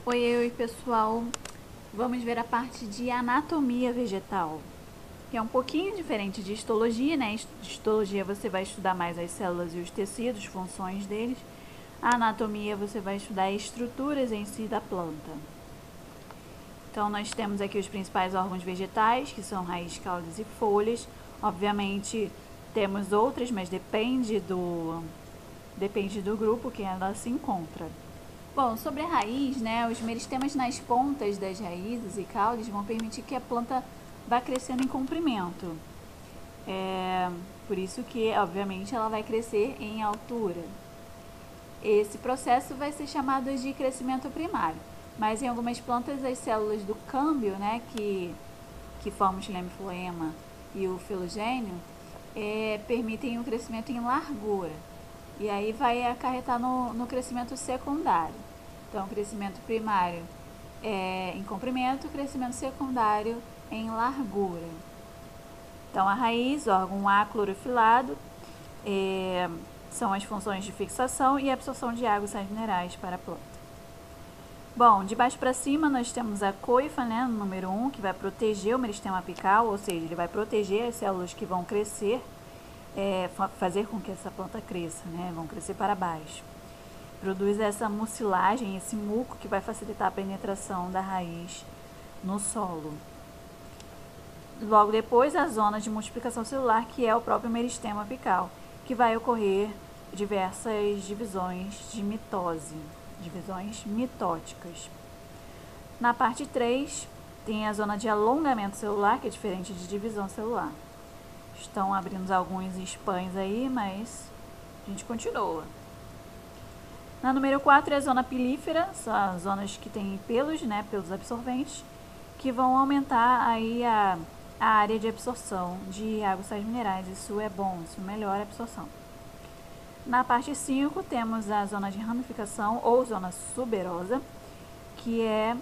Oi, pessoal! Vamos ver a parte de anatomia vegetal, que é um pouquinho diferente de histologia, né? Histologia você vai estudar mais as células e os tecidos, funções deles. A anatomia você vai estudar as estruturas em si da planta. Então, nós temos aqui os principais órgãos vegetais, que são raiz, caules e folhas. Obviamente, temos outras, mas depende do grupo que ela se encontra. Bom, sobre a raiz, né, os meristemas nas pontas das raízes e caules vão permitir que a planta vá crescendo em comprimento. Por isso que, obviamente, ela vai crescer em altura. Esse processo vai ser chamado de crescimento primário, mas em algumas plantas as células do câmbio, né, que formam o xilema e floema e o filogênio, permitem um crescimento em largura. E aí vai acarretar no crescimento secundário. Então, crescimento primário em comprimento, crescimento secundário em largura. Então, a raiz, órgão aclorofilado, são as funções de fixação e absorção de água e sais minerais para a planta. Bom, de baixo para cima nós temos a coifa, né, no número 1, que vai proteger o meristema apical, ou seja, ele vai proteger as células que vão crescer, fazer com que essa planta cresça, né, vão crescer para baixo. Produz essa mucilagem, esse muco que vai facilitar a penetração da raiz no solo. Logo depois, a zona de multiplicação celular, que é o próprio meristema apical, que vai ocorrer diversas divisões de mitose, divisões mitóticas. Na parte 3, tem a zona de alongamento celular, que é diferente de divisão celular. Estão abrindo alguns spans aí, mas a gente continua. Na número 4 é a zona pilífera, são as zonas que têm pelos, né, pelos absorventes, que vão aumentar aí a área de absorção de água e sais minerais. Isso é bom, isso melhora a absorção. Na parte 5 temos a zona de ramificação ou zona suberosa, que é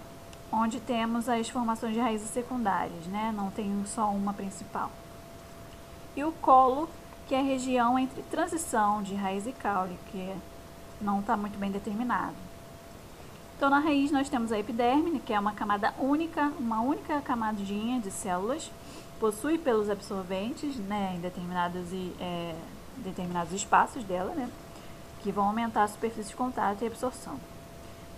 onde temos as formações de raízes secundárias, né? Não tem só uma principal. E o colo, que é a região entre transição de raiz e caule, que não está muito bem determinado. Então, na raiz nós temos a epiderme, que é uma camada única, uma única camadinha de células, possui pelos absorventes, né, em determinados espaços dela, né, que vão aumentar a superfície de contato e absorção.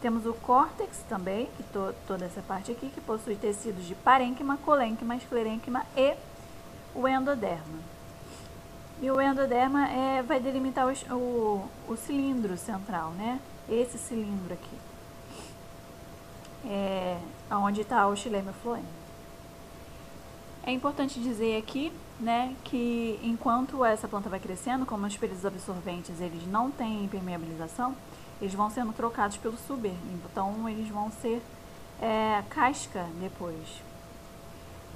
Temos o córtex também, que toda essa parte aqui, que possui tecidos de parênquima, colênquima, esclerênquima e o endoderma. E o endoderma vai delimitar o cilindro central, né? Esse cilindro aqui. Onde está o xilema e floema. É importante dizer aqui, né, que enquanto essa planta vai crescendo, como os períodos absorventes eles não têm impermeabilização, eles vão sendo trocados pelo suber. Então, eles vão ser casca depois.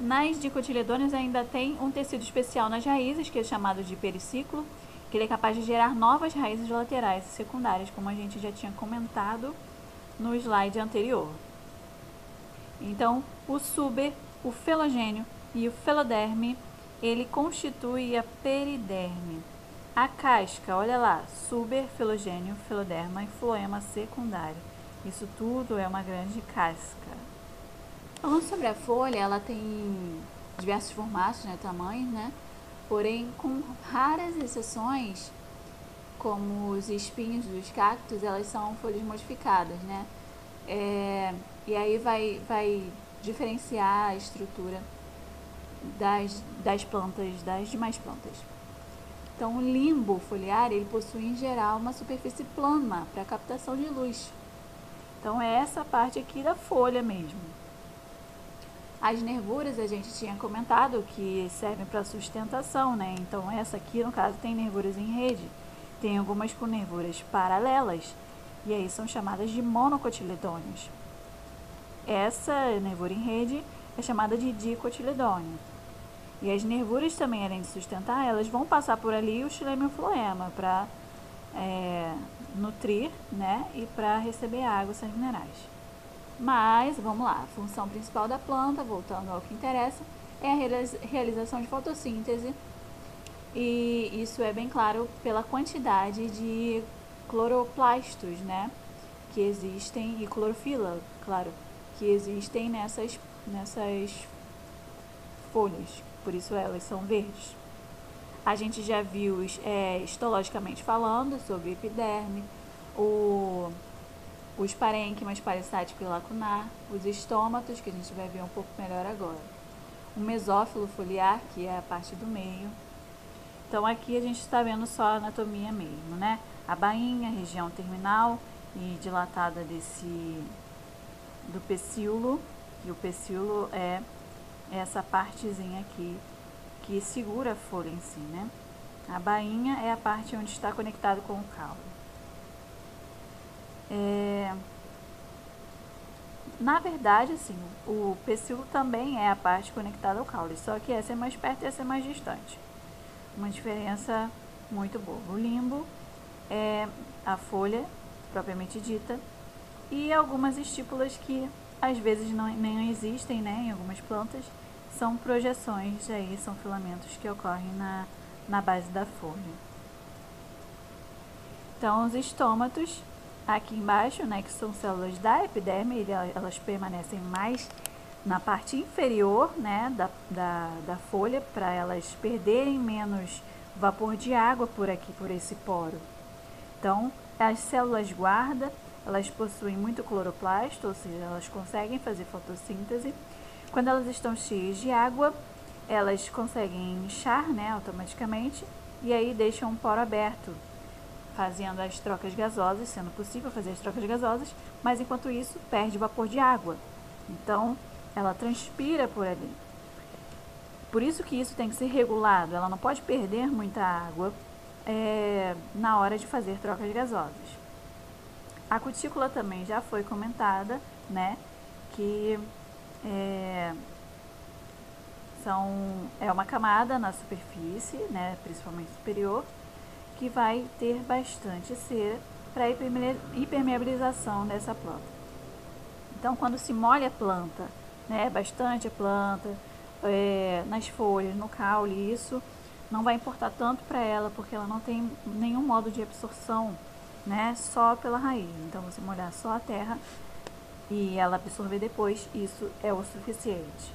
Nas dicotiledôneas ainda tem um tecido especial nas raízes, que é chamado de periciclo, que ele é capaz de gerar novas raízes laterais e secundárias, como a gente já tinha comentado no slide anterior. Então, o suber, o felogênio e o feloderme, ele constitui a periderme. A casca, olha lá, suber, felogênio, feloderma e floema secundário. Isso tudo é uma grande casca. Falando sobre a folha, ela tem diversos formatos, né, tamanhos, né? Porém, com raras exceções, como os espinhos dos cactos, elas são folhas modificadas, né? E aí vai diferenciar a estrutura das plantas, das demais plantas. Então, o limbo foliar, ele possui em geral uma superfície plana para captação de luz. Então, é essa parte aqui da folha mesmo. As nervuras a gente tinha comentado que servem para sustentação, né? Então, essa aqui, no caso, tem nervuras em rede. Tem algumas com nervuras paralelas, e aí são chamadas de monocotiledôneos. Essa nervura em rede é chamada de dicotiledôneo. E as nervuras também, além de sustentar, elas vão passar por ali o xilema e o floema para nutrir, né? E para receber água e sais minerais. Mas, vamos lá, a função principal da planta, voltando ao que interessa, é a realização de fotossíntese. E isso é bem claro pela quantidade de cloroplastos, né, que existem, e clorofila, claro, que existem nessas folhas, por isso elas são verdes. A gente já viu histologicamente falando sobre epiderme, os parênquimas parastático e lacunar, os estômatos, que a gente vai ver um pouco melhor agora. O mesófilo foliar, que é a parte do meio. Então aqui a gente está vendo só a anatomia mesmo, né? A bainha, a região terminal e dilatada do pecíolo, e o pecíolo é essa partezinha aqui que segura a folha em si, né? A bainha é a parte onde está conectado com o caule. Na verdade, assim, o pecíolo também é a parte conectada ao caule, só que essa é mais perto e essa é mais distante. Uma diferença muito boa. O limbo é a folha propriamente dita e algumas estípulas que às vezes nem existem, né, em algumas plantas, são projeções, aí são filamentos que ocorrem na base da folha. Então, os estômatos, aqui embaixo, né, que são células da epiderme, elas permanecem mais na parte inferior, né, da folha, para elas perderem menos vapor de água por aqui, por esse poro. Então, as células guarda, elas possuem muito cloroplasto, ou seja, elas conseguem fazer fotossíntese. Quando elas estão cheias de água, elas conseguem inchar, né, automaticamente, e aí deixam um poro aberto, fazendo as trocas gasosas, sendo possível fazer as trocas gasosas, mas enquanto isso perde vapor de água. Então, ela transpira por ali. Por isso que isso tem que ser regulado, ela não pode perder muita água na hora de fazer trocas gasosas. A cutícula também já foi comentada, né, que é uma camada na superfície, né, principalmente superior, que vai ter bastante cera para impermeabilização dessa planta. Então, quando se molha a planta, né, bastante a planta, nas folhas, no caule, isso não vai importar tanto para ela, porque ela não tem nenhum modo de absorção, né, só pela raiz. Então, você molhar só a terra e ela absorver depois, isso é o suficiente.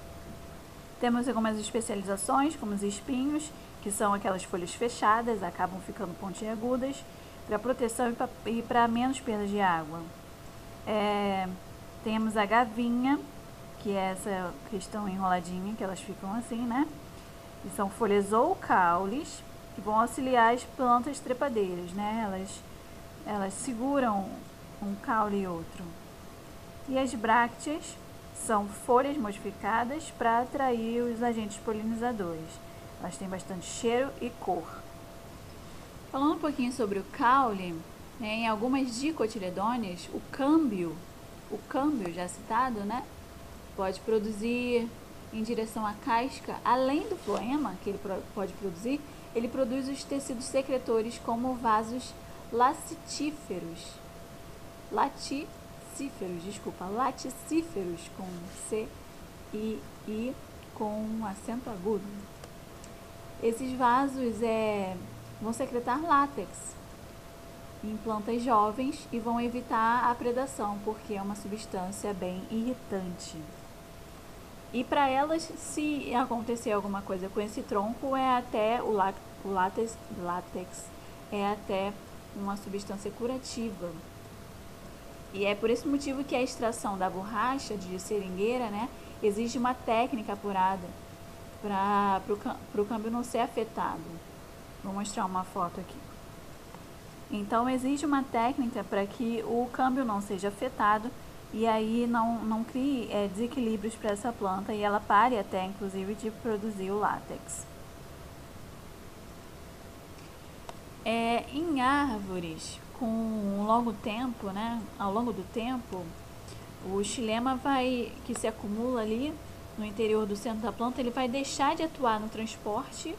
Temos algumas especializações, como os espinhos, que são aquelas folhas fechadas, acabam ficando pontiagudas, para proteção e para menos perda de água. Temos a gavinha, que é essa questão enroladinha, que elas ficam assim, né? E são folhas ou caules, que vão auxiliar as plantas trepadeiras, né? Elas seguram um caule e outro. E as brácteas são folhas modificadas para atrair os agentes polinizadores. Elas têm bastante cheiro e cor. Falando um pouquinho sobre o caule, né, em algumas dicotiledôneas, o câmbio já citado, né, pode produzir em direção à casca, além do floema que ele pode produzir, ele produz os tecidos secretores como vasos laticíferos, com C e I com acento agudo. Esses vasos vão secretar látex em plantas jovens e vão evitar a predação, porque é uma substância bem irritante. E para elas, se acontecer alguma coisa com esse tronco, o látex é até uma substância curativa. E é por esse motivo que a extração da borracha de seringueira, né, exige uma técnica apurada para o câmbio não ser afetado. Vou mostrar uma foto aqui. Então, exige uma técnica para que o câmbio não seja afetado e aí não crie desequilíbrios para essa planta e ela pare até, inclusive, de produzir o látex. Em árvores, ao longo do tempo, o xilema que se acumula ali no interior do centro da planta, ele vai deixar de atuar no transporte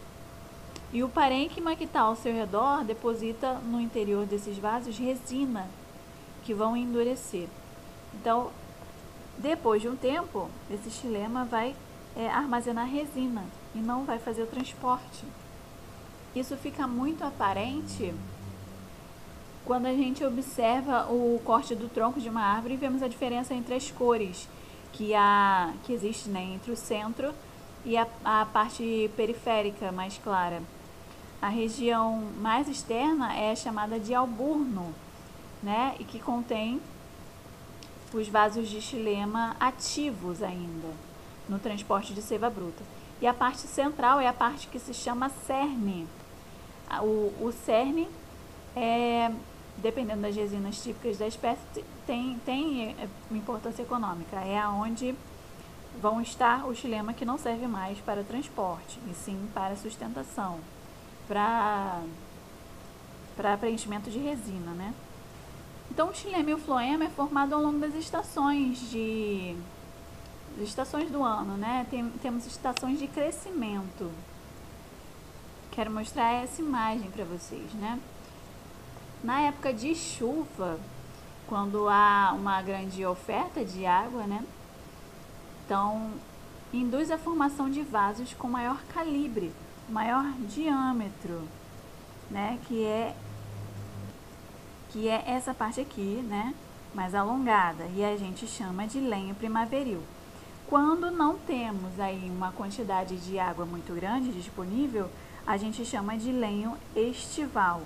e o parênquima que está ao seu redor deposita no interior desses vasos resina, que vão endurecer. Então, depois de um tempo, esse xilema vai armazenar resina e não vai fazer o transporte. Isso fica muito aparente Quando a gente observa o corte do tronco de uma árvore, vemos a diferença entre as cores que existe, né, entre o centro e a parte periférica mais clara. A região mais externa é chamada de alburno, né, e que contém os vasos de xilema ativos ainda no transporte de seiva bruta. E a parte central é a parte que se chama cerne. O cerne, dependendo das resinas típicas da espécie, tem importância econômica. É aonde vão estar o xilema que não serve mais para transporte, e sim para sustentação, para preenchimento de resina, né? Então, o xilema e o floema é formado ao longo das estações do ano, né? Temos estações de crescimento. Quero mostrar essa imagem para vocês, né? Na época de chuva, quando há uma grande oferta de água, né? Então, induz a formação de vasos com maior calibre, maior diâmetro, né? Que é essa parte aqui, né? Mais alongada, e a gente chama de lenho primaveril. Quando não temos aí uma quantidade de água muito grande disponível, a gente chama de lenho estival,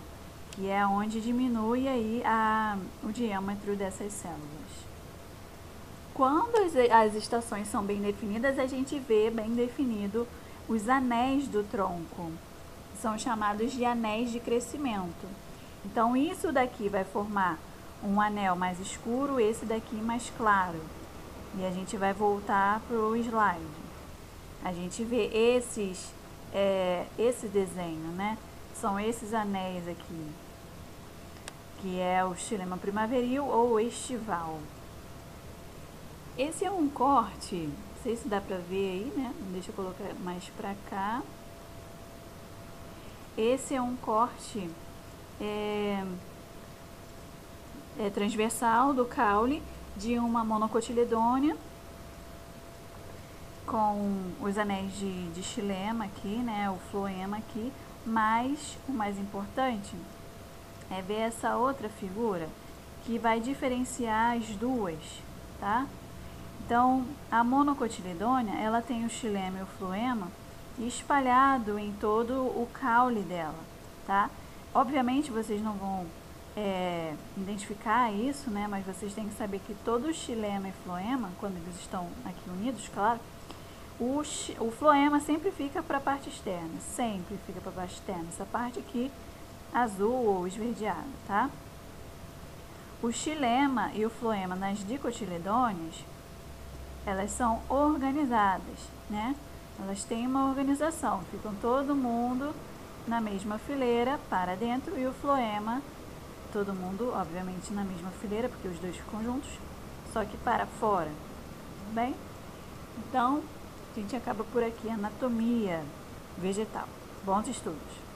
que é onde diminui aí o diâmetro dessas células. Quando as estações são bem definidas, a gente vê bem definido os anéis do tronco. São chamados de anéis de crescimento. Então, isso daqui vai formar um anel mais escuro, esse daqui mais claro. E a gente vai voltar para o slide. A gente vê esse desenho, né? São esses anéis aqui, que é o xilema primaveril ou estival. Esse é um corte, não sei se dá pra ver aí, né? Deixa eu colocar mais pra cá. Esse é um corte transversal do caule de uma monocotiledônea com os anéis de xilema aqui, né? O floema aqui, mas o mais importante é ver essa outra figura que vai diferenciar as duas, tá? Então, a monocotiledônea, ela tem o xilema e o floema espalhado em todo o caule dela, tá? Obviamente, vocês não vão identificar isso, né? Mas vocês têm que saber que todo o xilema e floema, quando eles estão aqui unidos, claro, o floema sempre fica para a parte externa, sempre fica para a parte externa, essa parte aqui azul ou esverdeada, tá? O xilema e o floema nas dicotiledôneas, elas são organizadas, né? Elas têm uma organização, ficam todo mundo na mesma fileira para dentro e o floema, todo mundo, obviamente, na mesma fileira, porque os dois ficam juntos, só que para fora, tudo bem? Então, a gente acaba por aqui a anatomia vegetal. Bons estudos!